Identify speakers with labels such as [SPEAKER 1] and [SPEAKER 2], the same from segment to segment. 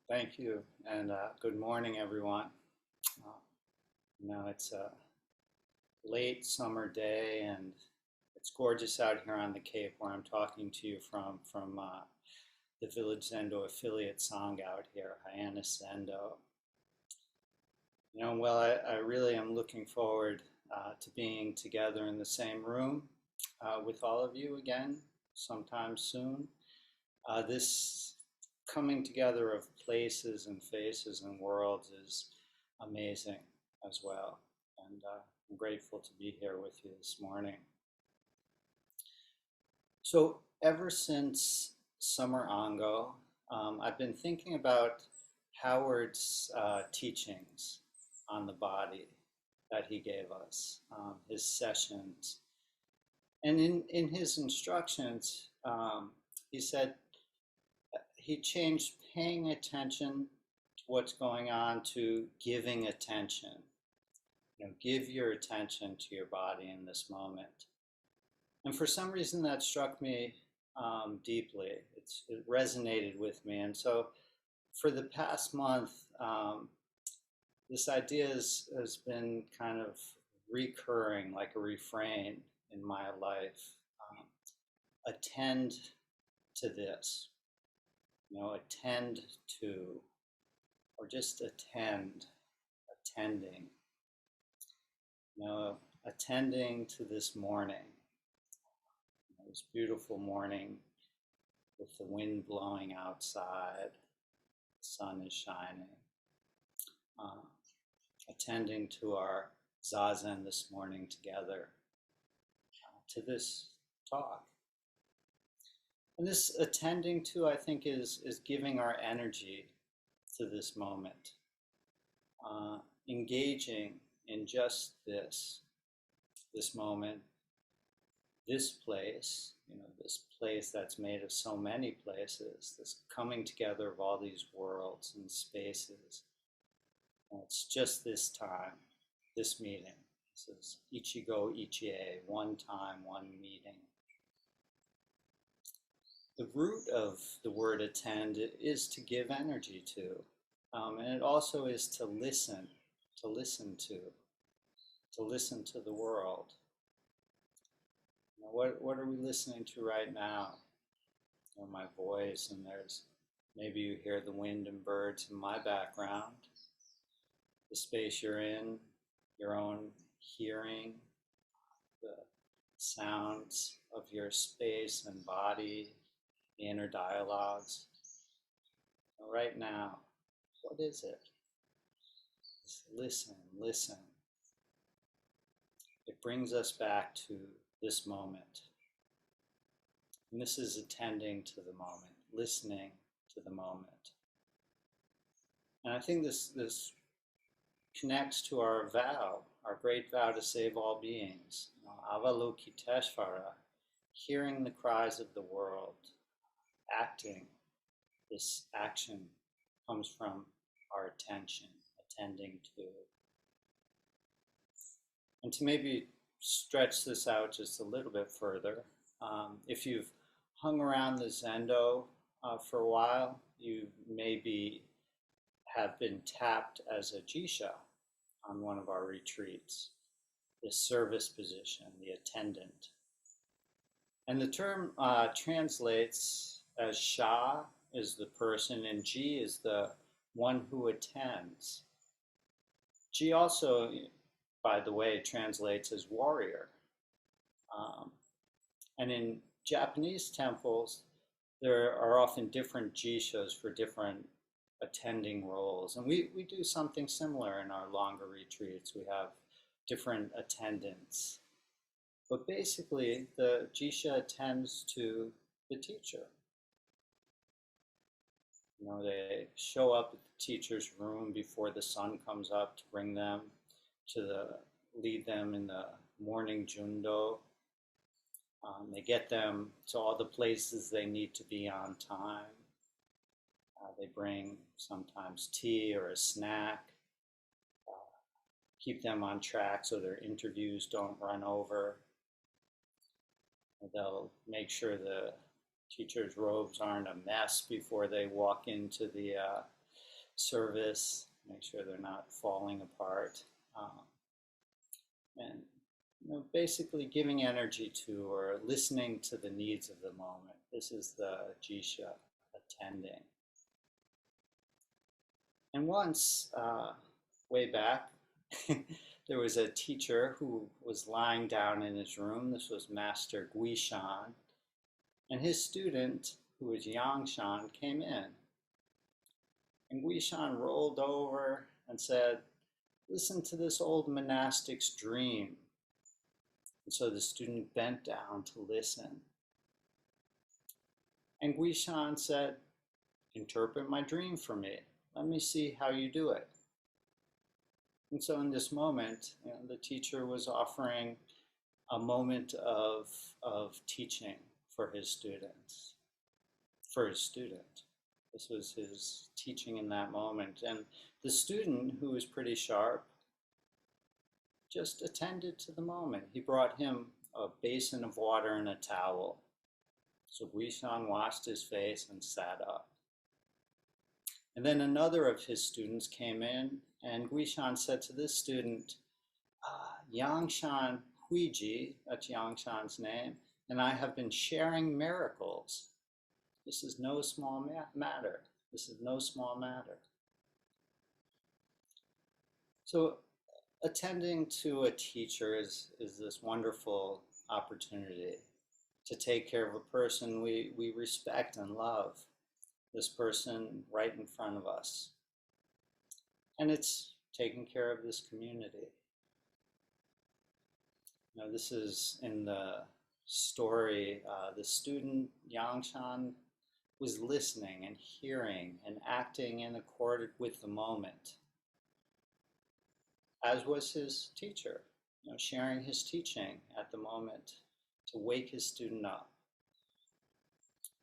[SPEAKER 1] Thank you, and good morning, everyone. Uh, it's a late summer day, and it's gorgeous out here on the Cape where I'm talking to you from the Village Zendo affiliate song out here, Hyannis Zendo. I really am looking forward to being together in the same room with all of you again sometime soon. This coming together of places and faces and worlds is amazing as well. And I'm grateful to be here with you this morning. So, ever since Summer Ango, I've been thinking about Howard's teachings on the body that he gave us, his sessions. And in his instructions, he said he changed paying attention to what's going on to giving attention. Give your attention to your body in this moment. And for some reason that struck me deeply. It resonated with me. And so for the past month, this idea has been kind of recurring like a refrain in my life. Attend to this. Attend to, or just attending. Attending to this morning. This beautiful morning with the wind blowing outside, the sun is shining. Attending to our zazen this morning together, to this talk. And this attending to, I think, is giving our energy to this moment, engaging in just this moment, this place, this place that's made of so many places, this coming together of all these worlds and spaces. And it's just this time, this meeting. This is Ichigo Ichie, one time, one meeting. The root of the word attend is to give energy to, and it also is to listen to the world. What are we listening to right now? My voice, and maybe you hear the wind and birds in my background, the space you're in, your own hearing, the sounds of your space and body, the inner dialogues. Right now, what is it? Just listen. It brings us back to this moment. And this is attending to the moment, listening to the moment. And I think this connects to our vow, our great vow to save all beings. Avalokiteshvara, hearing the cries of the world, acting. This action comes from our attention, attending to. And to maybe stretch this out just a little bit further, if you've hung around the Zendo for a while, you maybe have been tapped as a Jisha on one of our retreats, the service position, the attendant. And the term translates as Sha is the person and Ji is the one who attends. Ji also, by the way, translates as warrior. And in Japanese temples, there are often different jishas for different attending roles. And we do something similar in our longer retreats. We have different attendants. But basically, the jisha attends to the teacher. They show up at the teacher's room before the sun comes up to bring them lead them in the morning jundo. They get them to all the places they need to be on time. They bring sometimes tea or a snack, keep them on track so their interviews don't run over. They'll make sure the teacher's robes aren't a mess before they walk into the service, make sure they're not falling apart, um, and basically giving energy to or listening to the needs of the moment. This is the Jisha, attending. And once, way back, there was a teacher who was lying down in his room. This was Master Zuigan, and his student, who was Yangshan, came in. And Zuigan rolled over and said, "Listen to this old monastic's dream." And so the student bent down to listen. And Zuigan said, "Interpret my dream for me. Let me see how you do it." And so in this moment, the teacher was offering a moment of teaching for his students, for his student. This was his teaching in that moment. And the student, who was pretty sharp, just attended to the moment. He brought him a basin of water and a towel. So Zuigan washed his face and sat up. And then another of his students came in, and Zuigan said to this student, "Yangshan Huiji," that's Yangshan's name, "and I have been sharing miracles. This is no small matter. This is no small matter." So attending to a teacher is this wonderful opportunity to take care of a person we respect and love, this person right in front of us. And it's taking care of this community. This is in the story, the student Yangshan was listening and hearing and acting in accord with the moment, as was his teacher, sharing his teaching at the moment to wake his student up.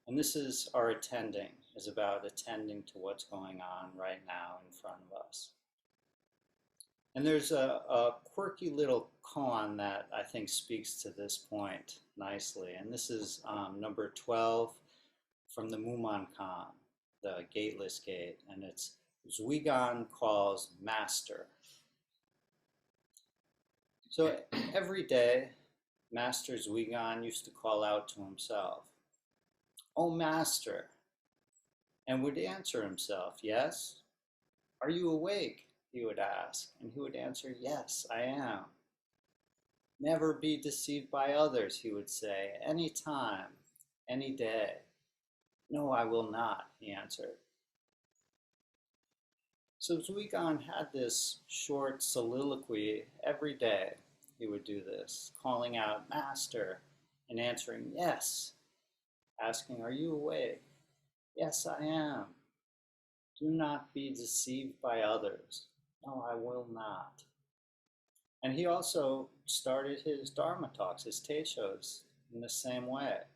[SPEAKER 1] And this is our attending, is about attending to what's going on right now in front of us. And there's a quirky little koan that I think speaks to this point nicely. And this is number 12 from the Mumonkan, the Gateless Gate. And it's Zuigan calls Master. So every day, Master Zuigan used to call out to himself, "Oh, Master," and would answer himself, "Yes." "Are you awake?" he would ask, and he would answer, "Yes, I am." "Never be deceived by others," he would say, "any time, any day." "No, I will not," he answered. So Zuigan had this short soliloquy every day. He would do this, calling out, "Master," and answering, "Yes," asking, "Are you awake?" "Yes, I am." "Do not be deceived by others." "No, I will not." And he also started his Dharma talks, his teishos, in the same way.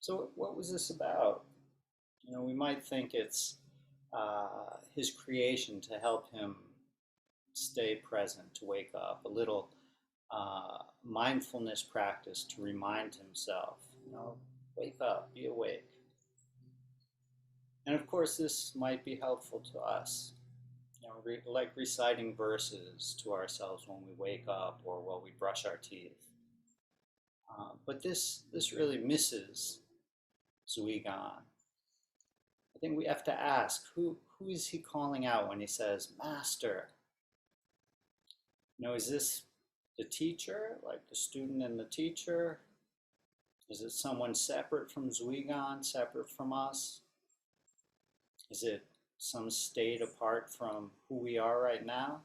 [SPEAKER 1] So what was this about? We might think it's his creation to help him stay present, to wake up, a little mindfulness practice to remind himself, wake up, be awake. And of course, this might be helpful to us, like reciting verses to ourselves when we wake up or while we brush our teeth. But this really misses Zuigan. I think we have to ask, who is he calling out when he says, "Master"? Is this the teacher, like the student and the teacher? Is it someone separate from Zuigan, separate from us? Is it some state apart from who we are right now?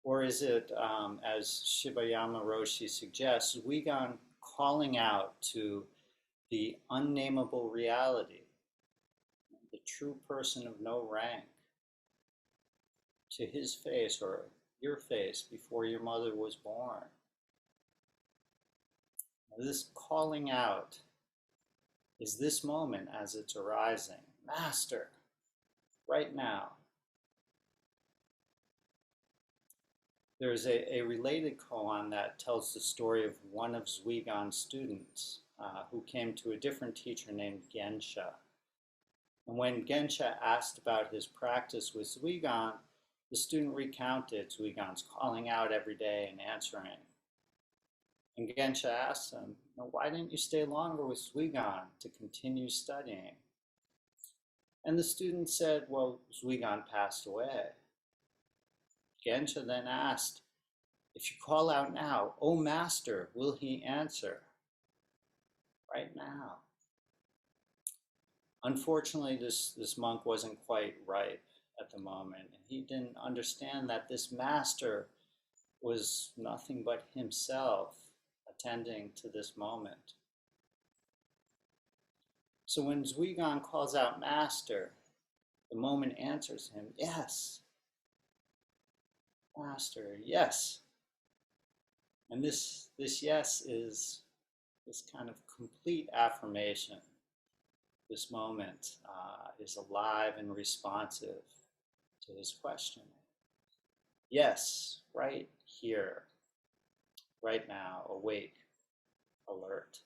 [SPEAKER 1] Or is it, as Shibayama Roshi suggests, Zuigan calling out to the unnameable reality, the true person of no rank, to his face or your face before your mother was born? This calling out is this moment as it's arising. "Master," right now. There's a related koan that tells the story of one of Zuigan's students who came to a different teacher named Gensha. And when Gensha asked about his practice with Zuigan, the student recounted Zuigan's calling out every day and answering. And Gensha asked him, why didn't you stay longer with Zuigan to continue studying? And the student said, well, Zuigan passed away. Gensha then asked, if you call out now, "Oh Master," will he answer? Right now. Unfortunately, this monk wasn't quite ripe at the moment, and he didn't understand that this master was nothing but himself attending to this moment. So when Zuigan calls out Master, the moment answers him, yes, Master, yes. And this yes is this kind of complete affirmation. This moment is alive and responsive to his question. Yes, right here, right now, awake, alert.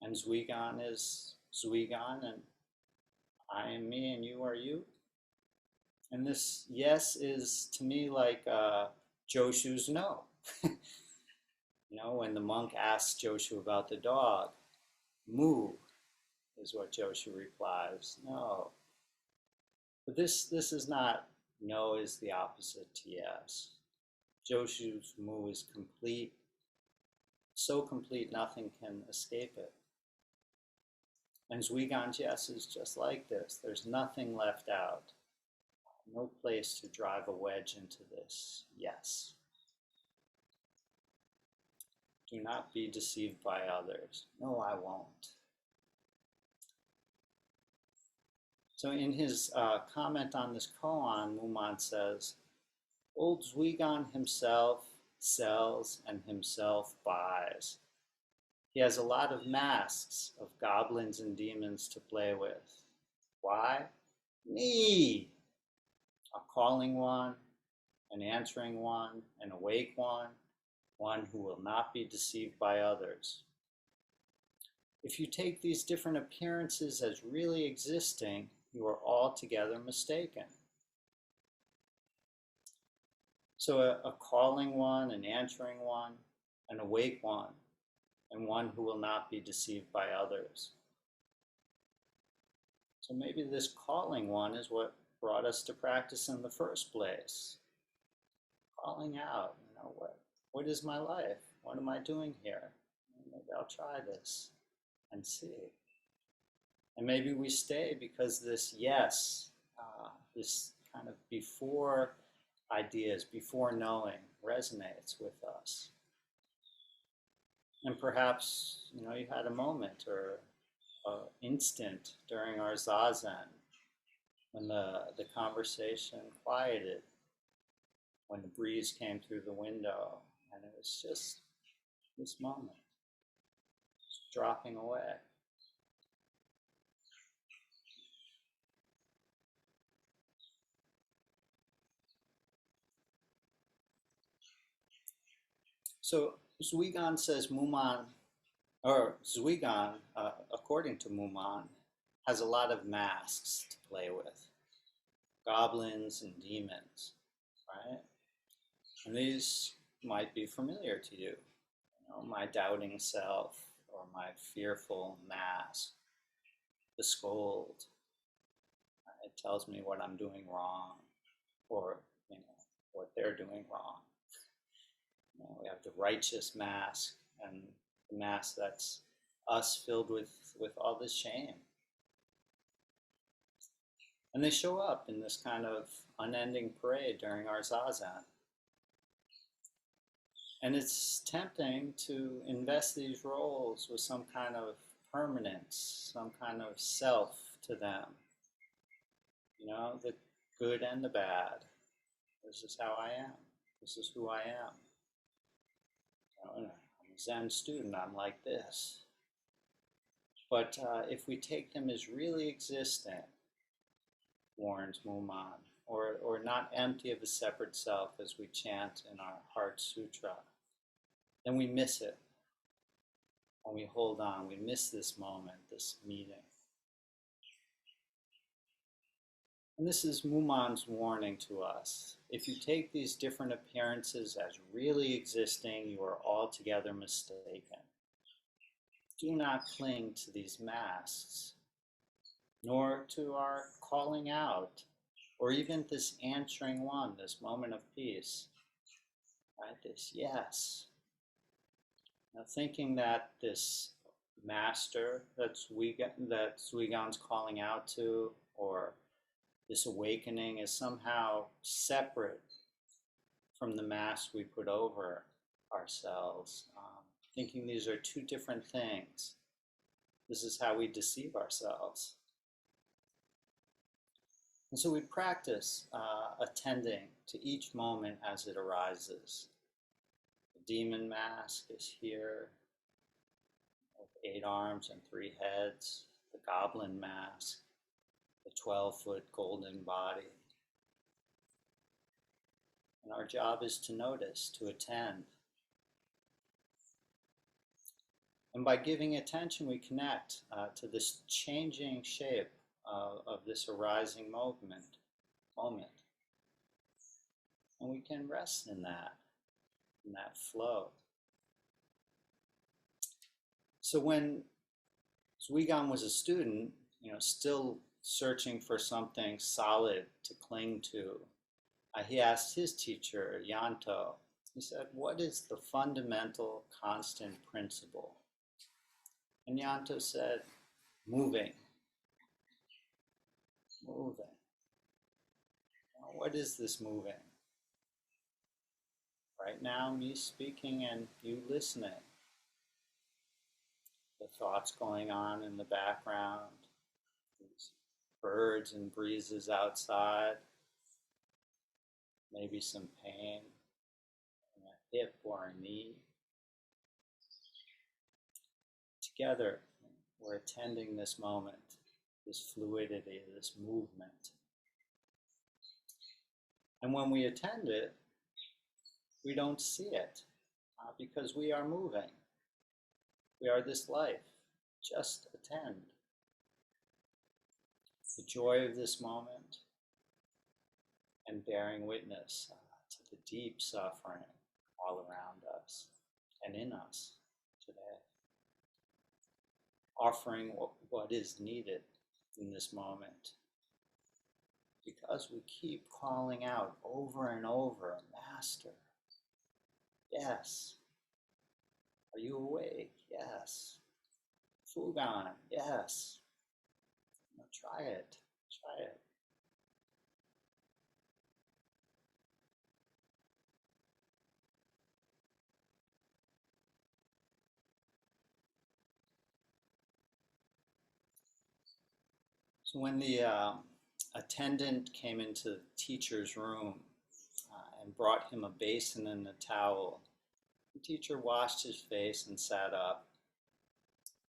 [SPEAKER 1] And Zuigan is Zuigan, and I am me, and you are you. And this yes is to me like Joshu's no. When the monk asks Joshu about the dog, moo is what Joshu replies, no. But this is not no is the opposite to yes. Joshu's moo is complete, so complete nothing can escape it. And Zuigan's yes is just like this. There's nothing left out. No place to drive a wedge into this yes. Do not be deceived by others. No, I won't. So in his comment on this koan, Muman says, old Zuigan himself sells and himself buys. He has a lot of masks of goblins and demons to play with. Why? Me! A calling one, an answering one, an awake one who will not be deceived by others. If you take these different appearances as really existing, you are altogether mistaken. So a calling one, an answering one, an awake one, and one who will not be deceived by others. So maybe this calling one is what brought us to practice in the first place. Calling out, what is my life? What am I doing here? Maybe I'll try this and see. And maybe we stay because this yes, this kind of before ideas, before knowing, resonates with us. And perhaps, you had a moment or an instant during our Zazen when the conversation quieted, when the breeze came through the window, and it was just this moment, just dropping away. So Zuigan says Muman, or Zuigan, according to Muman, has a lot of masks to play with. Goblins and demons, right? And these might be familiar to you. My doubting self, or my fearful mask, the scold. It tells me what I'm doing wrong, or what they're doing wrong. We have the righteous mask, and the mask that's us filled with all this shame. And they show up in this kind of unending parade during our Zazen. And it's tempting to invest these roles with some kind of permanence, some kind of self to them. The good and the bad. This is how I am. This is who I am. I'm a Zen student, I'm like this. But if we take them as really existent, warns Muman, or not empty of a separate self as we chant in our Heart Sutra, then we miss it. When we hold on, we miss this moment, this meeting. And this is Mumon's warning to us. If you take these different appearances as really existing, you are altogether mistaken. Do not cling to these masks, nor to our calling out, or even this answering one, this moment of peace. Right? This yes. Now, thinking that this master that Zuigan's calling out to, or this awakening, is somehow separate from the mask we put over ourselves. Thinking these are two different things. This is how we deceive ourselves. And so we practice attending to each moment as it arises. The demon mask is here with 8 arms and 3 heads. The goblin mask, the 12-foot golden body. And our job is to notice, to attend. And by giving attention, we connect to this changing shape of this arising moment. And we can rest in that flow. So when Zuigan was a student, still searching for something solid to cling to, he asked his teacher, Yanto, he said, what is the fundamental constant principle? And Yanto said, moving. Moving. Now, what is this moving? Right now, me speaking and you listening. The thoughts going on in the background, these birds and breezes outside, maybe some pain in a hip or a knee. Together, we're attending this moment, this fluidity, this movement. And when we attend it, we don't see it because we are moving. We are this life. Just attend. The joy of this moment and bearing witness to the deep suffering all around us and in us today. Offering what is needed in this moment. Because we keep calling out over and over, Master, yes. Are you awake? Yes. Fugan, yes. Try it. Try it. So when the attendant came into the teacher's room and brought him a basin and a towel, the teacher washed his face and sat up.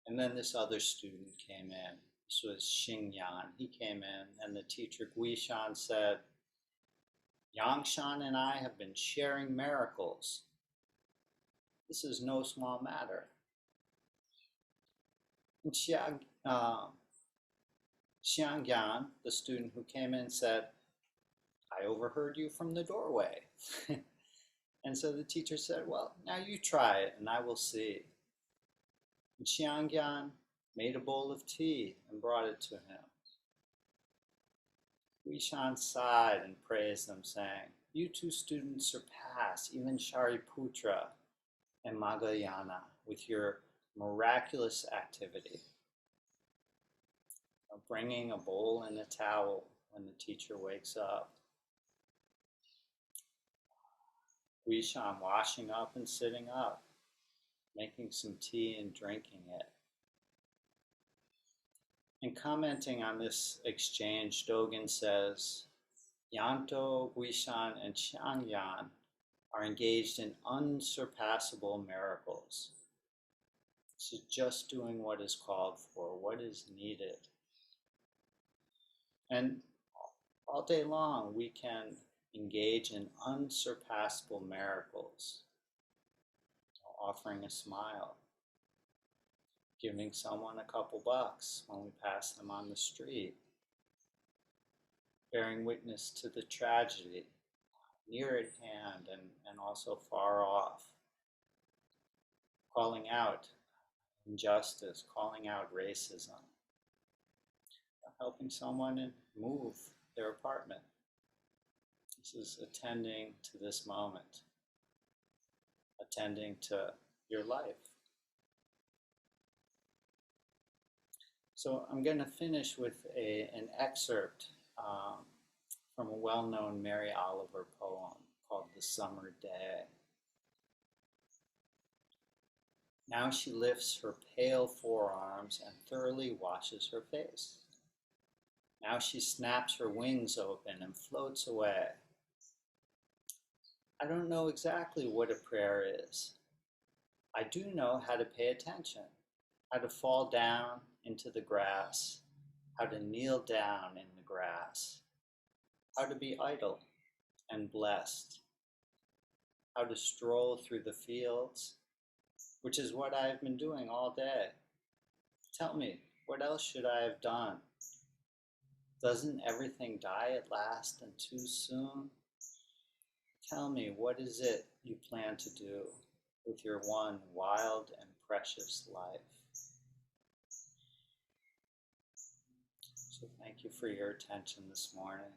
[SPEAKER 1] And then this other student came in. This was Xingyan. He came in, and the teacher Guishan said, Yangshan and I have been sharing miracles. This is no small matter. And Xiangyan, the student who came in, said, I overheard you from the doorway. And so the teacher said, well, now you try it and I will see. And Xiangyan made a bowl of tea and brought it to him. Guishan sighed and praised them, saying, you two students surpass even Shariputra and Magayana with your miraculous activity. Bringing a bowl and a towel when the teacher wakes up. Guishan washing up and sitting up, making some tea and drinking it. And commenting on this exchange, Dogen says, Yanto, Guishan, and Xiangyan are engaged in unsurpassable miracles. This is just doing what is called for, what is needed. And all day long we can engage in unsurpassable miracles. Offering a smile, giving someone a couple bucks when we pass them on the street, bearing witness to the tragedy near at hand and also far off, calling out injustice, calling out racism, helping someone move their apartment. This is attending to this moment, attending to your life. So I'm going to finish with an excerpt from a well-known Mary Oliver poem called The Summer Day. Now she lifts her pale forearms and thoroughly washes her face. Now she snaps her wings open and floats away. I don't know exactly what a prayer is. I do know how to pay attention, how to fall down into the grass, how to kneel down in the grass, how to be idle and blessed, how to stroll through the fields, which is what I have been doing all day. Tell me, what else should I have done? Doesn't everything die at last and too soon? Tell me, what is it you plan to do with your one wild and precious life? So thank you for your attention this morning.